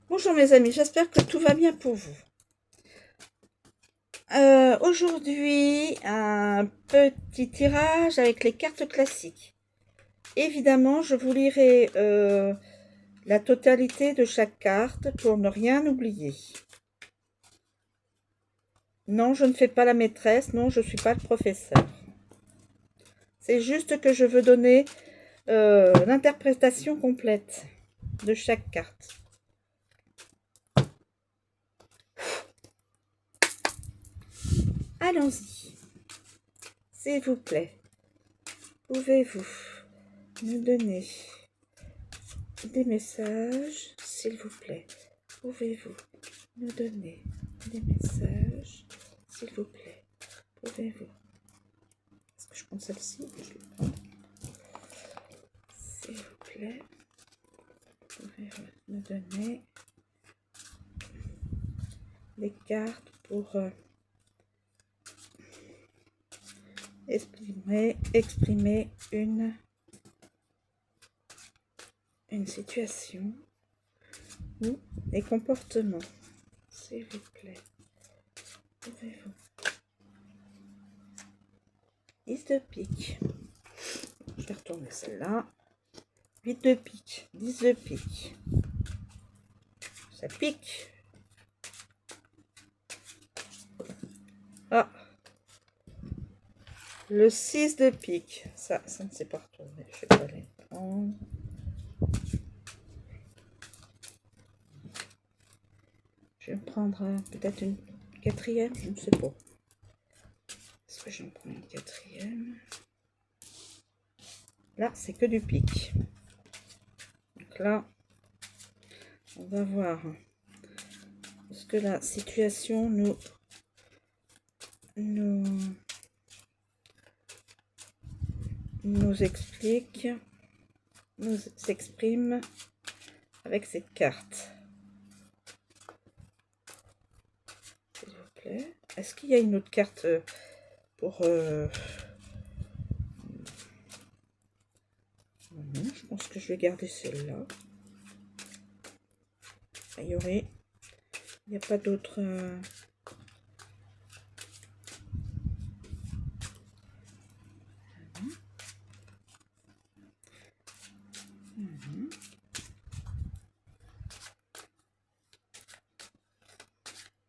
Bonjour mes amis, j'espère que tout va bien pour vous. Aujourd'hui, un petit tirage avec les cartes classiques. Évidemment, je vous lirai la totalité de chaque carte pour ne rien oublier. Non, je ne fais pas la maîtresse, non, je ne suis pas le professeur. C'est juste que je veux donner l'interprétation complète de chaque carte. Allons-y. S'il vous plaît, pouvez-vous me donner des messages, s'il vous plaît. Pouvez-vous me donner des messages, s'il vous plaît. Pouvez-vous. Est-ce que je prends celle-ci? Je vais prendre. S'il vous plaît. Pouvez-vous me donner des cartes pour exprimer une situation ou des comportements. S'il vous plaît. Pouvez-vous. 10 de pique. Je vais retourner celle-là. 8 de pique. 10 de pique. Ça pique. Ah. Le 6 de pique. Ça ne s'est pas retourné. Je vais pas les prendre. Je vais prendre peut-être une quatrième. Je ne sais pas. Est-ce que j'en prends une quatrième? Là, c'est que du pique. Donc là, on va voir ce que la situation nous explique, nous s'exprime avec cette carte. S'il vous plaît. Est-ce qu'il y a une autre carte pour... je pense que je vais garder celle-là. A priori, il n'y a pas d'autre...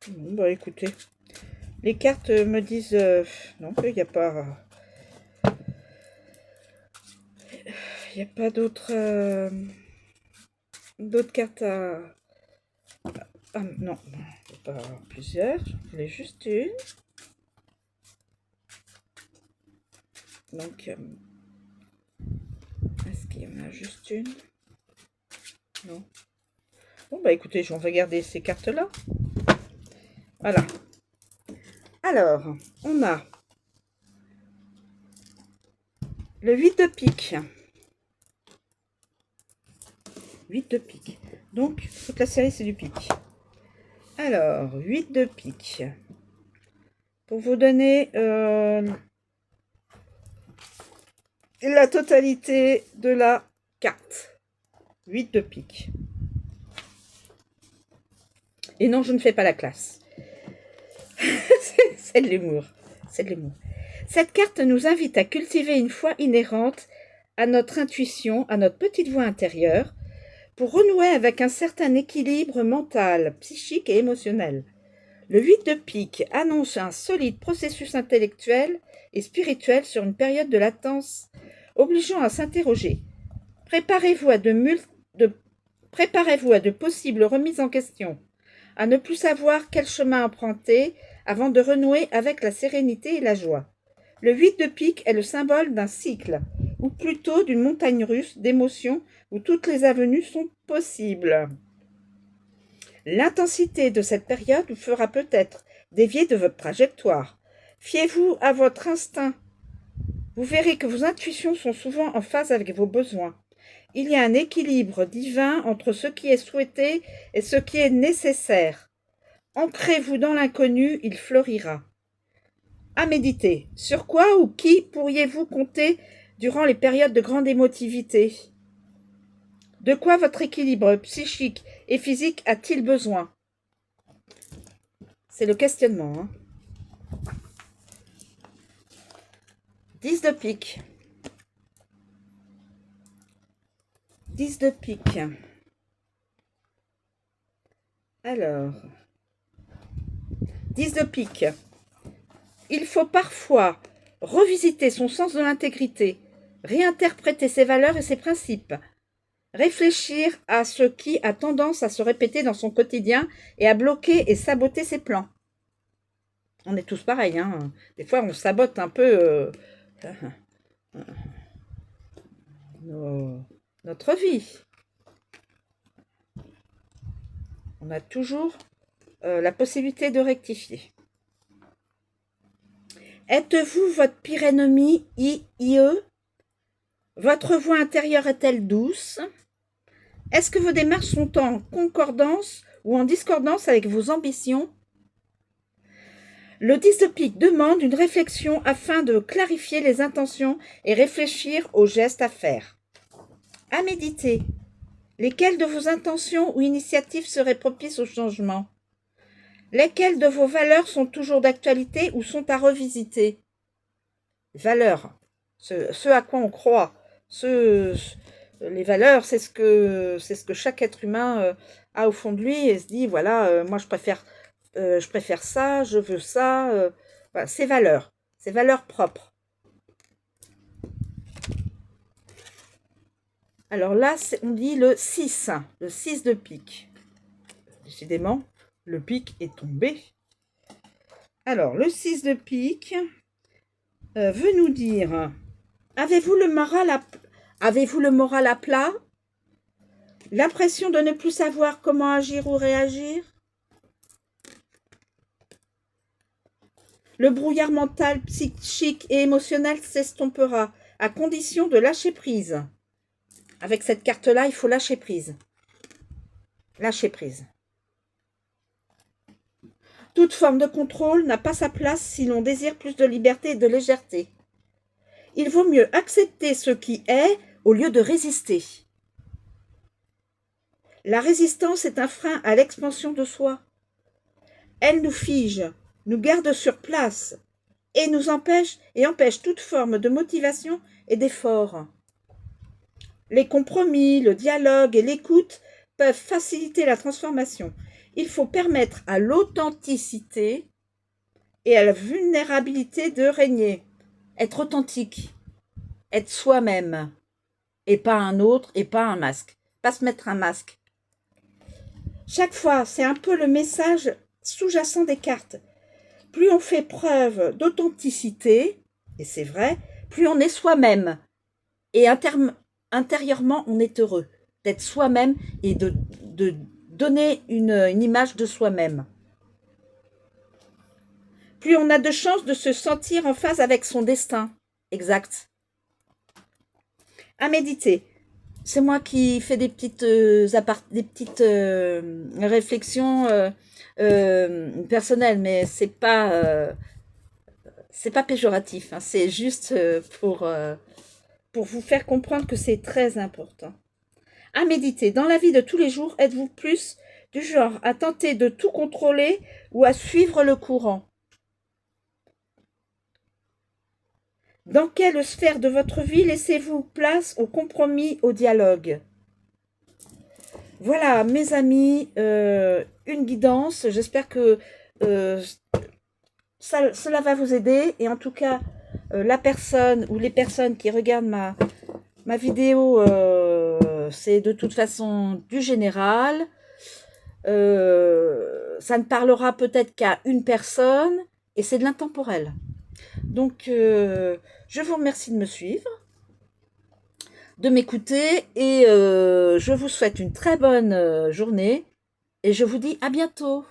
Bon, bah écoutez, les cartes me disent non, qu'il n'y a pas... Il n'y a pas d'autres cartes à... Ah non, pas plusieurs, je voulais juste une. Donc, est-ce qu'il y en a juste une? Non. Bon, bah écoutez, on va garder ces cartes-là. Voilà. Alors, on a le 8 de pique. 8 de pique. Donc, toute la série, c'est du pique. Alors, 8 de pique. Pour vous donner la totalité de la carte. 8 de pique. Et non, je ne fais pas la classe. C'est de l'humour. C'est de l'humour. Cette carte nous invite à cultiver une foi inhérente à notre intuition, à notre petite voix intérieure, pour renouer avec un certain équilibre mental, psychique et émotionnel. Le 8 de pique annonce un solide processus intellectuel et spirituel sur une période de latence, obligeant à s'interroger. Préparez-vous à de possibles remises en question, à ne plus savoir quel chemin emprunter avant de renouer avec la sérénité et la joie. Le 8 de pique est le symbole d'un cycle, ou plutôt d'une montagne russe d'émotions où toutes les avenues sont possibles. L'intensité de cette période vous fera peut-être dévier de votre trajectoire. Fiez-vous à votre instinct. Vous verrez que vos intuitions sont souvent en phase avec vos besoins. Il y a un équilibre divin entre ce qui est souhaité et ce qui est nécessaire. Ancrez-vous dans l'inconnu, il fleurira. À méditer. Sur quoi ou qui pourriez-vous compter durant les périodes de grande émotivité? De quoi votre équilibre psychique et physique a-t-il besoin? C'est le questionnement. Hein. 10 de pique. 10 de pique. Alors, 10 de pique. Il faut parfois revisiter son sens de l'intégrité, réinterpréter ses valeurs et ses principes, réfléchir à ce qui a tendance à se répéter dans son quotidien et à bloquer et saboter ses plans. On est tous pareils, hein. Des fois on sabote un peu notre vie. On a toujours la possibilité de rectifier. Êtes-vous votre pire ennemi, IE? Votre voix intérieure est-elle douce? Est-ce que vos démarches sont en concordance ou en discordance avec vos ambitions? Le 10 de pique demande une réflexion afin de clarifier les intentions et réfléchir aux gestes à faire. À méditer. Lesquelles de vos intentions ou initiatives seraient propices au changement? Lesquelles de vos valeurs sont toujours d'actualité ou sont à revisiter? Valeurs, ce à quoi on croit. Les valeurs, c'est ce que chaque être humain a au fond de lui et se dit, voilà, moi je préfère ça, je veux ça. Voilà, ses valeurs propres. Alors là, on dit le 6 de pique. Décidément, le pique est tombé. Alors, le 6 de pique veut nous dire, avez-vous le moral à plat? L'impression de ne plus savoir comment agir ou réagir? Le brouillard mental, psychique et émotionnel s'estompera, à condition de lâcher prise. Avec cette carte-là, il faut lâcher prise. Lâcher prise. Toute forme de contrôle n'a pas sa place si l'on désire plus de liberté et de légèreté. Il vaut mieux accepter ce qui est au lieu de résister. La résistance est un frein à l'expansion de soi. Elle nous fige, nous garde sur place et empêche toute forme de motivation et d'effort. Les compromis, le dialogue et l'écoute peuvent faciliter la transformation. Il faut permettre à l'authenticité et à la vulnérabilité de régner. Être authentique, être soi-même, et pas un autre, et pas un masque. Pas se mettre un masque. Chaque fois, c'est un peu le message sous-jacent des cartes. Plus on fait preuve d'authenticité, et c'est vrai, plus on est soi-même. Et intérieurement, on est heureux d'être soi-même et de donner une image de soi-même. Plus on a de chances de se sentir en phase avec son destin. Exact. À méditer. C'est moi qui fais des petites réflexions personnelles, mais c'est pas péjoratif. Hein, c'est juste pour vous faire comprendre que c'est très important. À méditer. Dans la vie de tous les jours, êtes-vous plus du genre à tenter de tout contrôler ou à suivre le courant? Dans quelle sphère de votre vie laissez-vous place au compromis, au dialogue? Voilà, mes amis, une guidance. J'espère que cela va vous aider. Et en tout cas, la personne ou les personnes qui regardent ma vidéo, c'est de toute façon du général. Ça ne parlera peut-être qu'à une personne et c'est de l'intemporel. Donc, je vous remercie de me suivre, de m'écouter et je vous souhaite une très bonne journée et je vous dis à bientôt.